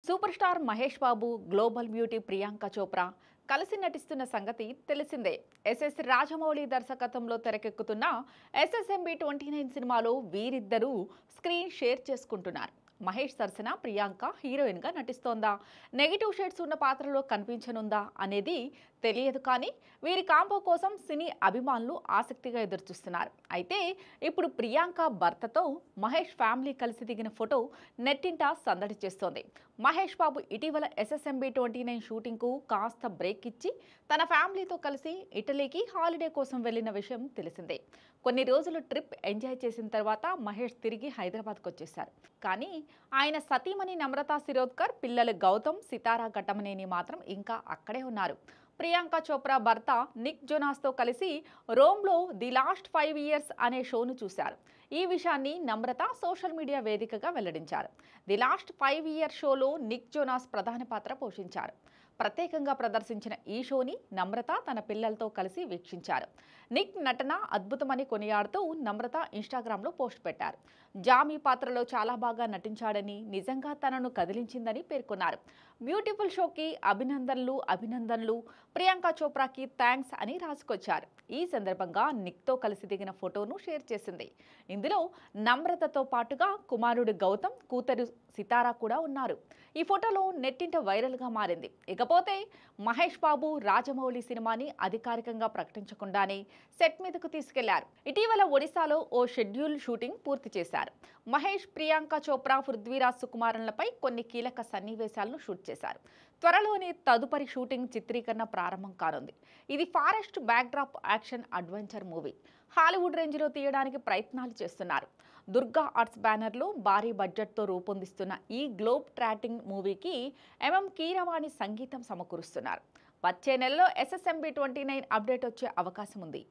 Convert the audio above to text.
Super star Mahesh Babu, global beauty Priyanka Chopra కలిసి నటిస్తున్న సంగతి తెలిసిందే. ఎస్ఎస్ రాజమౌళి దర్శకత్వంలో తెరకెక్కుతున్న ఎస్ఎస్ఎంబి 29 సినిమాలో వీరిద్దరూ స్క్రీన్ షేర్ చేసుకుంటున్నారు. మహేష్ సరసన ప్రియాంక హీరోయిన్ గా నటిస్తోందా, నెగిటివ్ షేడ్స్ ఉన్న పాత్రలో కనిపించనుందా అనేది తెలియదు. కానీ వీరి కాంబో కోసం సినీ అభిమానులు ఆసక్తిగా ఎదురుచూస్తున్నారు. అయితే ఇప్పుడు ప్రియాంక భర్తతో మహేష్ ఫ్యామిలీ కలిసి దిగిన ఫోటో నెట్టింట సందడి చేస్తోంది. మహేష్ బాబు ఇటీవల ఎస్ఎస్ఎంబి 29 షూటింగ్ కు కాస్త బ్రేక్ ఇచ్చి తన ఫ్యామిలీతో కలిసి ఇటలీకి హాలిడే కోసం వెళ్లిన విషయం తెలిసిందే. కొన్ని రోజులు ట్రిప్ ఎంజాయ్ చేసిన తర్వాత మహేష్ తిరిగి హైదరాబాద్కు వచ్చేశారు. కానీ ఆయన సతీమణి నమ్రతా శిరోద్కర్, పిల్లలు గౌతమ్, సితారా ఘట్టమనేని మాత్రం ఇంకా అక్కడే ఉన్నారు. ప్రియాంక చోప్రా భర్త నిక్ జోనాస్తో కలిసి రోమ్లో ది లాస్ట్ 5 ఇయర్స్ అనే షోను చూశారు. ఈ విషయాన్ని నమ్రత సోషల్ మీడియా వేదికగా వెల్లడించారు. ది లాస్ట్ 5 ఇయర్ షోలో నిక్ జోనాస్ ప్రధాన పాత్ర పోషించారు. ప్రత్యేకంగా ప్రదర్శించిన ఈ షోని నమ్రత తన పిల్లలతో కలిసి వీక్షించారు. నిక్ నటన అద్భుతమని కొనియాడుతూ నమ్రత ఇన్స్టాగ్రామ్లో పోస్ట్ పెట్టారు. జామీ పాత్రలో చాలా బాగా నటించాడని, నిజంగా తనను కదిలించిందని పేర్కొన్నారు. బ్యూటిఫుల్ షోకి అభినందనలు, ప్రియాంక చోప్రాకి థ్యాంక్స్ అని రాసుకొచ్చారు. ఈ సందర్భంగా నిక్తో కలిసి దిగిన ఫోటోను షేర్ చేసింది. ఇందులో నమ్రతతో పాటుగా కుమారుడు గౌతమ్, కూతురు సితారా కూడా ఉన్నారు. ఈ ఫోటోలో నెట్టింట వైరల్గా మారింది. ఇకపోతే మహేష్ బాబు రాజమౌళి సినిమాని అధికారికంగా ప్రకటించకుండానే సెట్ మీదకు తీసుకెళ్లారు. ఇటీవల ఒడిశాలో ఓ షెడ్యూల్ షూటింగ్ పూర్తి చేశారు. మహేష్, ప్రియాంక చోప్రా, పృథ్వీరాజ్ సుకుమారన్లపై కొన్ని కీలక సన్నివేశాలను షూట్ చేశారు. త్వరలోనే తదుపరి షూటింగ్ చిత్రీకరణ ప్రారంభం కానుంది. ఇది forest backdrop action adventure movie. Hollywood రేంజ్లో తీయడానికి ప్రయత్నాలు చేస్తున్నారు. దుర్గా ఆర్ట్స్ బ్యానర్లో భారీ బడ్జెట్తో రూపొందిస్తున్న ఈ గ్లోబ్ ట్రాటింగ్ మూవీకి కీరవాణి సంగీతం సమకూరుస్తున్నారు. వచ్చే నెలలో ఎస్ఎస్ఎంబి 29 అప్డేట్ వచ్చే అవకాశం ఉంది.